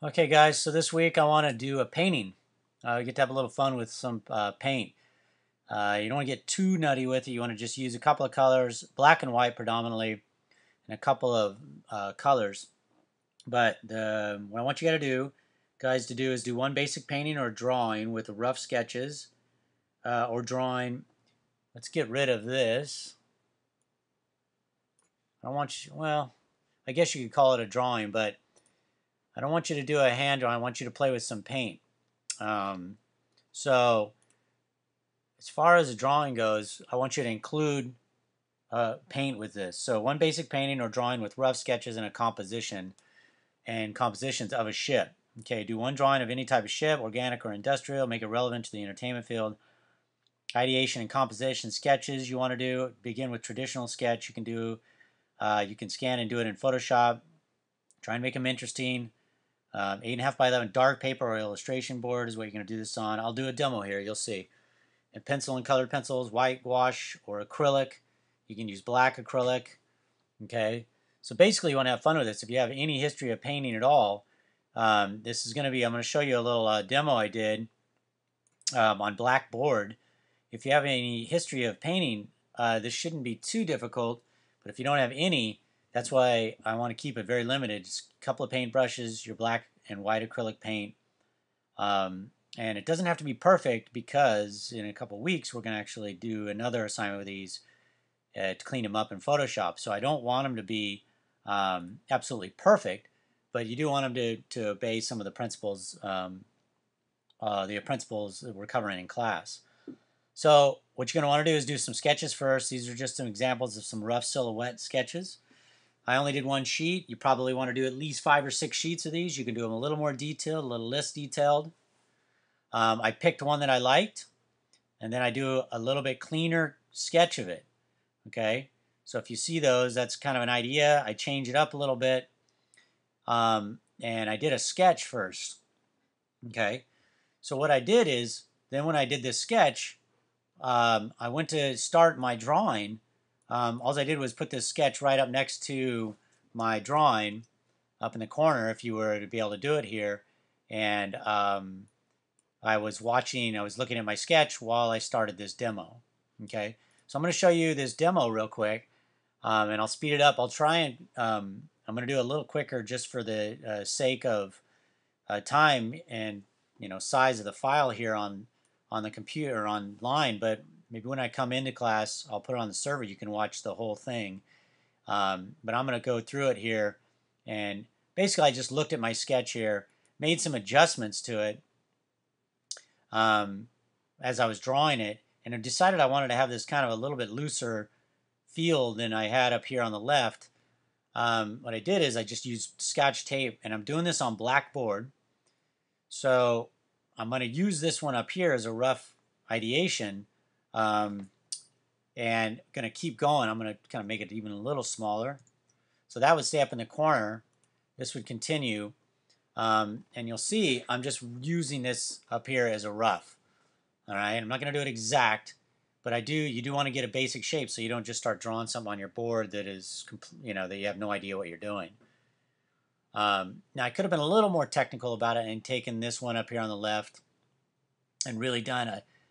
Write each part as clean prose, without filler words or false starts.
Okay, guys, so this week I want to do a painting. We get to have a little fun with some paint. You don't want to get too nutty with it. You want to just use a couple of colors, black and white predominantly, and a couple of colors. But what I want you guys to do is do one basic painting or drawing with rough sketches or drawing. Let's get rid of this. I don't want you, well, I guess you could call it a drawing, but I don't want you to do a hand drawing. I want you to play with some paint. So as far as the drawing goes, I want you to include paint with this. So one basic painting or drawing with rough sketches and a composition and compositions of a ship. Okay, do one drawing of any type of ship, organic or industrial, make it relevant to the entertainment field. Ideation and composition sketches you want to do, begin with traditional sketch. You can scan and do it in Photoshop. Try and make them interesting. 8.5 by 11 dark paper or illustration board is what you're going to do this on. I'll do a demo here, you'll see. And pencil and colored pencils, white gouache or acrylic. You can use black acrylic. Okay, so basically you want to have fun with this. If you have any history of painting at all, this is going to be, I'm going to show you a little demo I did on blackboard. If you have any history of painting, this shouldn't be too difficult, but if you don't have any, that's why I want to keep it very limited. Just a couple of paint brushes, your black and white acrylic paint. And it doesn't have to be perfect because in a couple of weeks we're going to actually do another assignment with these to clean them up in Photoshop. So I don't want them to be absolutely perfect, but you do want them to obey some of the principles that we're covering in class. So what you're going to want to do is do some sketches first. These are just some examples of some rough silhouette sketches. I only did one sheet. You probably want to do at least 5 or 6 sheets of these. You can do them a little more detailed, a little less detailed. I picked one that I liked, and then I do a little bit cleaner sketch of it. Okay, so if you see those, that's kind of an idea. I change it up a little bit, and I did a sketch first. Okay, so what I did is, then when I did this sketch, I went to start my drawing. All I did was put this sketch right up next to my drawing up in the corner, if you were to be able to do it here. And I was looking at my sketch while I started this demo. Okay, so I'm going to show you this demo real quick, and I'll speed it up. I'll try and I'm going to do it a little quicker just for the sake of time and size of the file here on the computer online. But maybe when I come into class, I'll put it on the server. You can watch the whole thing. But I'm going to go through it here, and basically I just looked at my sketch here, made some adjustments to it as I was drawing it, and I decided I wanted to have this kind of a little bit looser feel than I had up here on the left. What I did is I just used Scotch tape, and I'm doing this on blackboard. So I'm going to use this one up here as a rough ideation, and going to keep going. I'm going to kind of make it even a little smaller. So that would stay up in the corner. This would continue. And you'll see I'm just using this up here as a rough. All right, I'm not going to do it exact, but you do want to get a basic shape so you don't just start drawing something on your board that is, that you have no idea what you're doing. Now I could have been a little more technical about it and taken this one up here on the left and really done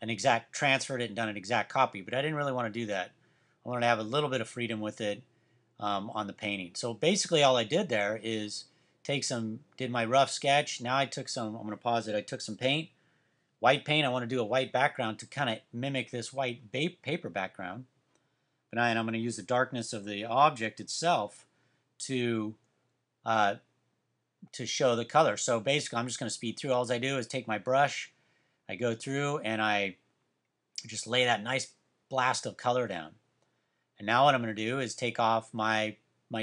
an exact, transferred it and done an exact copy, but I didn't really want to do that. I wanted to have a little bit of freedom with it on the painting. So basically all I did there is did my rough sketch. Now I'm going to pause it. I took some paint, white paint. I want to do a white background to kind of mimic this white paper background. But I'm going to use the darkness of the object itself to show the color. So basically I'm just going to speed through. All I do is take my brush, I go through and I just lay that nice blast of color down. And now what I'm going to do is take off my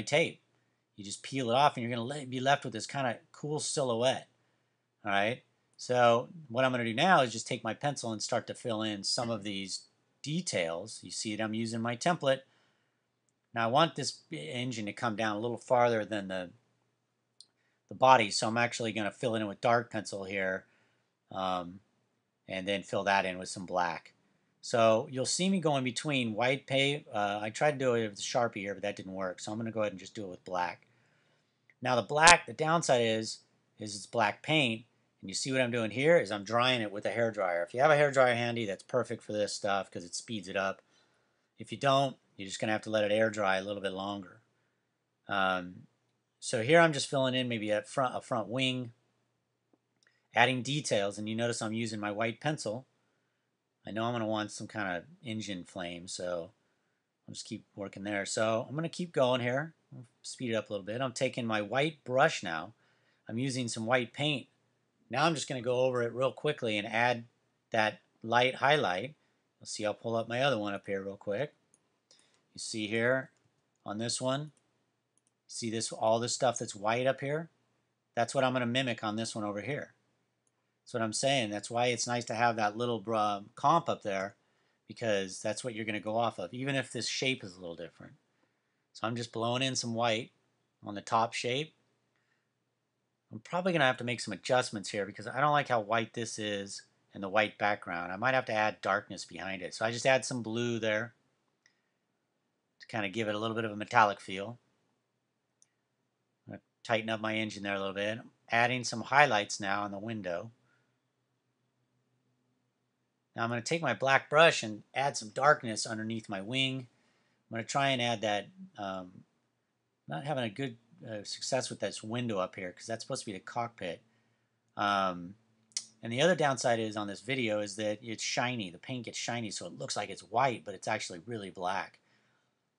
tape. You just peel it off and you're going to be left with this kind of cool silhouette. All right. So what I'm going to do now is just take my pencil and start to fill in some of these details. You see that I'm using my template. Now I want this engine to come down a little farther than the body, so I'm actually going to fill it in with dark pencil here, and then fill that in with some black. So you'll see me going between white paint. I tried to do it with Sharpie here, but that didn't work. So I'm going to go ahead and just do it with black. Now the downside is is it's black paint. And you see what I'm doing here is I'm drying it with a hairdryer. If you have a hairdryer handy, that's perfect for this stuff because it speeds it up. If you don't, you're just going to have to let it air dry a little bit longer. So here I'm just filling in maybe a front wing, adding details, and you notice I'm using my white pencil. I know I'm going to want some kind of engine flame, so I'll just keep working there. So I'm going to keep going here. I'll speed it up a little bit. I'm taking my white brush now. I'm using some white paint. Now I'm just going to go over it real quickly and add that light highlight. Let's see, I'll pull up my other one up here real quick. You see here on this one, see this, all this stuff that's white up here? That's what I'm going to mimic on this one over here. That's what I'm saying. That's why it's nice to have that little comp up there, because that's what you're going to go off of, even if this shape is a little different. So I'm just blowing in some white on the top shape. I'm probably going to have to make some adjustments here because I don't like how white this is and the white background. I might have to add darkness behind it. So I just add some blue there to kind of give it a little bit of a metallic feel. I'm going to tighten up my engine there a little bit. I'm adding some highlights now on the window. Now I'm going to take my black brush and add some darkness underneath my wing. I'm going to try and add that, not having a good success with this window up here because that's supposed to be the cockpit. And the other downside is on this video is that it's shiny. The paint gets shiny so it looks like it's white, but it's actually really black.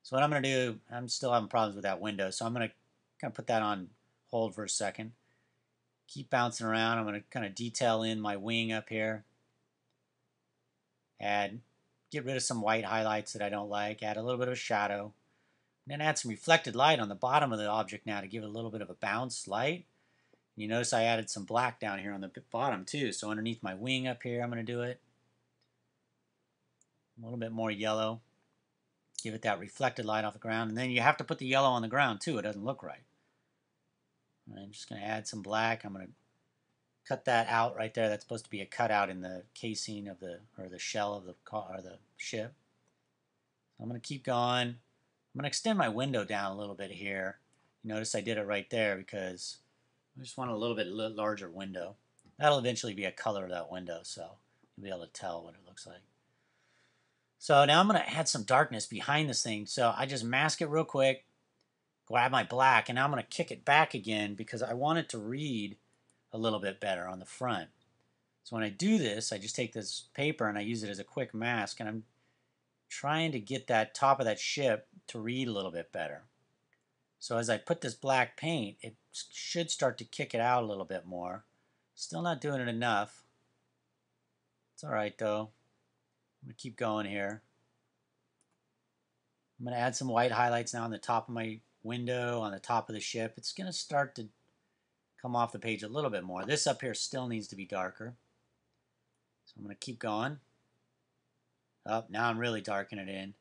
So what I'm going to do, I'm still having problems with that window, so I'm going to kind of put that on hold for a second. Keep bouncing around. I'm going to kind of detail in my wing up here. Get rid of some white highlights that I don't like. Add a little bit of a shadow. And then add some reflected light on the bottom of the object now to give it a little bit of a bounce light. And you notice I added some black down here on the bottom too. So underneath my wing up here, I'm going to do it. A little bit more yellow. Give it that reflected light off the ground. And then you have to put the yellow on the ground too. It doesn't look right. I'm just going to add some black. I'm going to cut that out right there. That's supposed to be a cutout in the casing of the, or the shell of the car, or the ship. So I'm going to keep going. I'm going to extend my window down a little bit here. You notice I did it right there because I just want a little bit larger window. That'll eventually be a color of that window, so you'll be able to tell what it looks like. So now I'm going to add some darkness behind this thing. So I just mask it real quick, grab my black, and now I'm going to kick it back again because I want it to read a little bit better on the front. So when I do this, I just take this paper and I use it as a quick mask, and I'm trying to get that top of that ship to read a little bit better. So as I put this black paint, it should start to kick it out a little bit more. Still not doing it enough. It's alright though. I'm going to keep going here. I'm going to add some white highlights now on the top of my window, on the top of the ship. It's going to start to come off the page a little bit more. This up here still needs to be darker. So I'm going to keep going. Up, now I'm really darkening it in.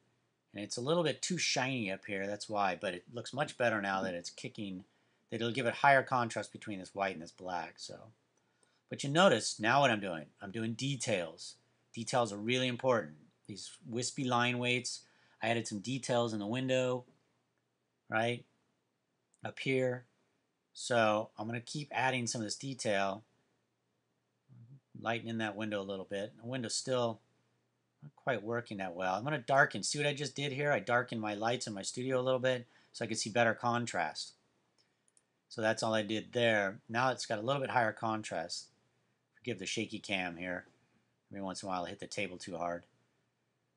And it's a little bit too shiny up here, that's why, but it looks much better now that it's kicking, that it'll give it higher contrast between this white and this black. So, but you notice now what I'm doing details. Details are really important. These wispy line weights, I added some details in the window, right, up here. So I'm going to keep adding some of this detail, lightening that window a little bit. The window's still not quite working that well. I'm going to darken. See what I just did here? I darkened my lights in my studio a little bit so I could see better contrast. So that's all I did there. Now it's got a little bit higher contrast. Forgive the shaky cam here. Every once in a while I hit the table too hard.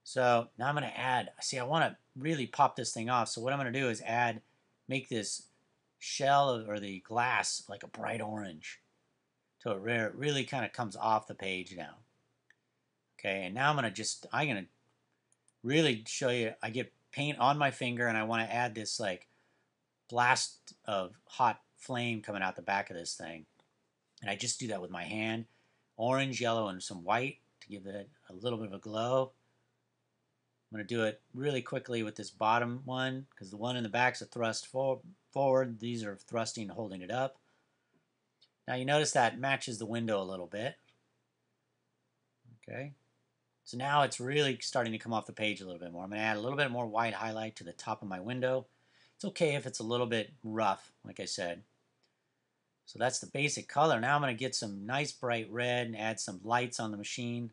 So now I'm going to add, see, I want to really pop this thing off. So what I'm going to do is make this shell or the glass like a bright orange. So it really kind of comes off the page now. Okay, and now I'm going to really show you, I get paint on my finger and I want to add this like blast of hot flame coming out the back of this thing. And I just do that with my hand. Orange, yellow, and some white to give it a little bit of a glow. I'm going to do it really quickly with this bottom one because the one in the back is a thrust forward. These are thrusting, holding it up. Now you notice that matches the window a little bit. Okay. So now it's really starting to come off the page a little bit more. I'm going to add a little bit more white highlight to the top of my window. It's okay if it's a little bit rough, like I said. So that's the basic color. Now I'm going to get some nice bright red and add some lights on the machine.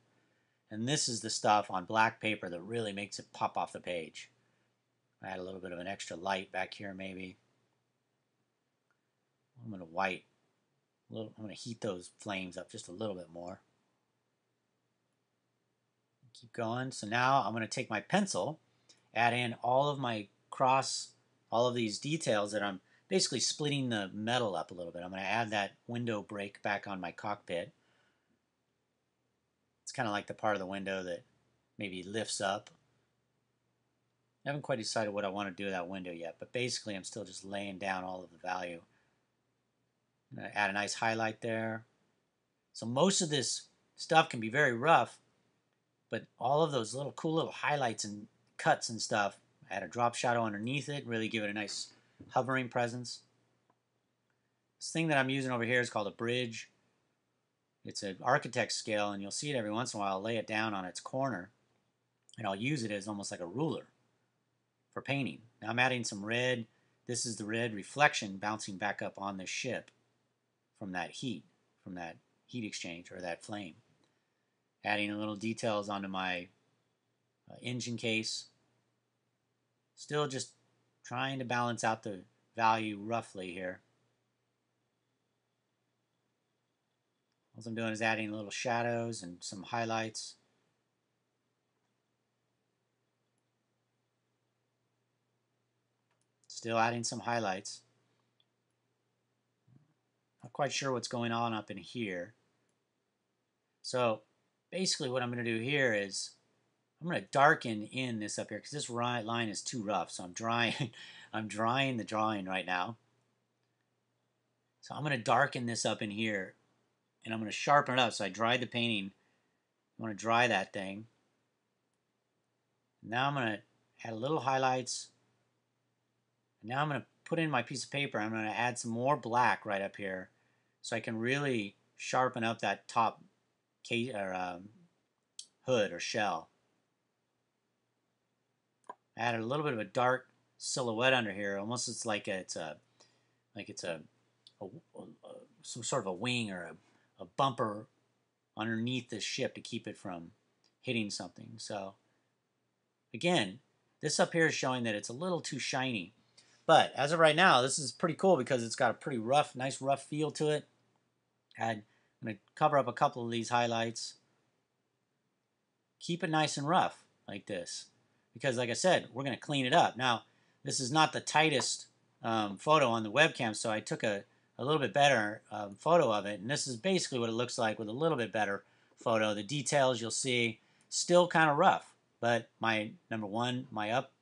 And this is the stuff on black paper that really makes it pop off the page. Add a little bit of an extra light back here maybe. I'm going to white. I'm going to heat those flames up just a little bit more. Keep going. So now I'm going to take my pencil, add in all of all of these details that I'm basically splitting the metal up a little bit. I'm going to add that window break back on my cockpit. It's kind of like the part of the window that maybe lifts up. I haven't quite decided what I want to do with that window yet, but basically I'm still just laying down all of the value. I'm going to add a nice highlight there. So most of this stuff can be very rough, but all of those cool little highlights and cuts and stuff, add a drop shadow underneath it, really give it a nice hovering presence. This thing that I'm using over here is called a bridge. It's an architect's scale, and you'll see it every once in a while. I'll lay it down on its corner, and I'll use it as almost like a ruler for painting. Now I'm adding some red. This is the red reflection bouncing back up on the ship from that heat exchange or that flame. Adding a little details onto my engine case. Still just trying to balance out the value roughly here. All I'm doing is adding little shadows and some highlights. Still adding some highlights. Not quite sure what's going on up in here. So basically what I'm going to do here is I'm going to darken in this up here because this line is too rough. So I'm drying the drawing right now. So I'm going to darken this up in here, and I'm going to sharpen it up. So I dried the painting. I'm going to dry that thing. Now I'm going to add a little highlights. And now I'm going to put in my piece of paper. I'm going to add some more black right up here so I can really sharpen up that top case or hood or shell. Added a little bit of a dark silhouette under here. Almost it's like some sort of a wing or a bumper underneath the ship to keep it from hitting something. So again, this up here is showing that it's a little too shiny. But as of right now, this is pretty cool because it's got a pretty nice rough feel to it. I'm going to cover up a couple of these highlights. Keep it nice and rough like this. Because like I said, we're going to clean it up. Now, this is not the tightest photo on the webcam, so I took a little bit better photo of it. And this is basically what it looks like with a little bit better photo. The details you'll see, still kind of rough. But number one, my up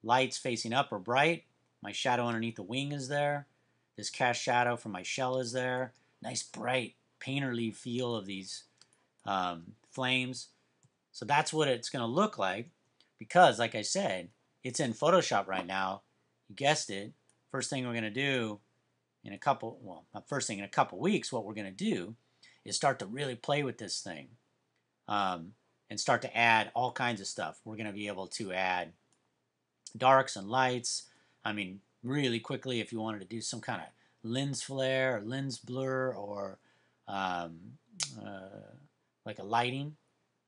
lights facing up are bright. My shadow underneath the wing is there. This cast shadow from my shell is there. Nice bright painterly feel of these flames. So that's what it's going to look like because, like I said, it's in Photoshop right now. You guessed it. First thing we're going to do in a couple weeks, what we're going to do is start to really play with this thing and start to add all kinds of stuff. We're going to be able to add darks and lights. I mean, really quickly, if you wanted to do some kind of lens flare or lens blur or like a lighting.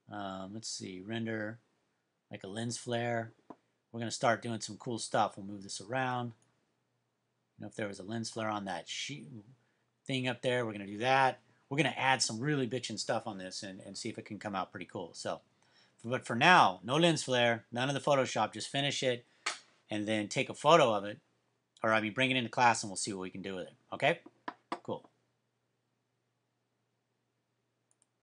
Let's see, render like a lens flare. We're going to start doing some cool stuff. We'll move this around. If there was a lens flare on that sheet thing up there, we're going to do that. We're going to add some really bitchin' stuff on this and see if it can come out pretty cool. So, but for now, no lens flare, none of the Photoshop. Just finish it and then take a photo of it. Or bring it into class and we'll see what we can do with it. Okay?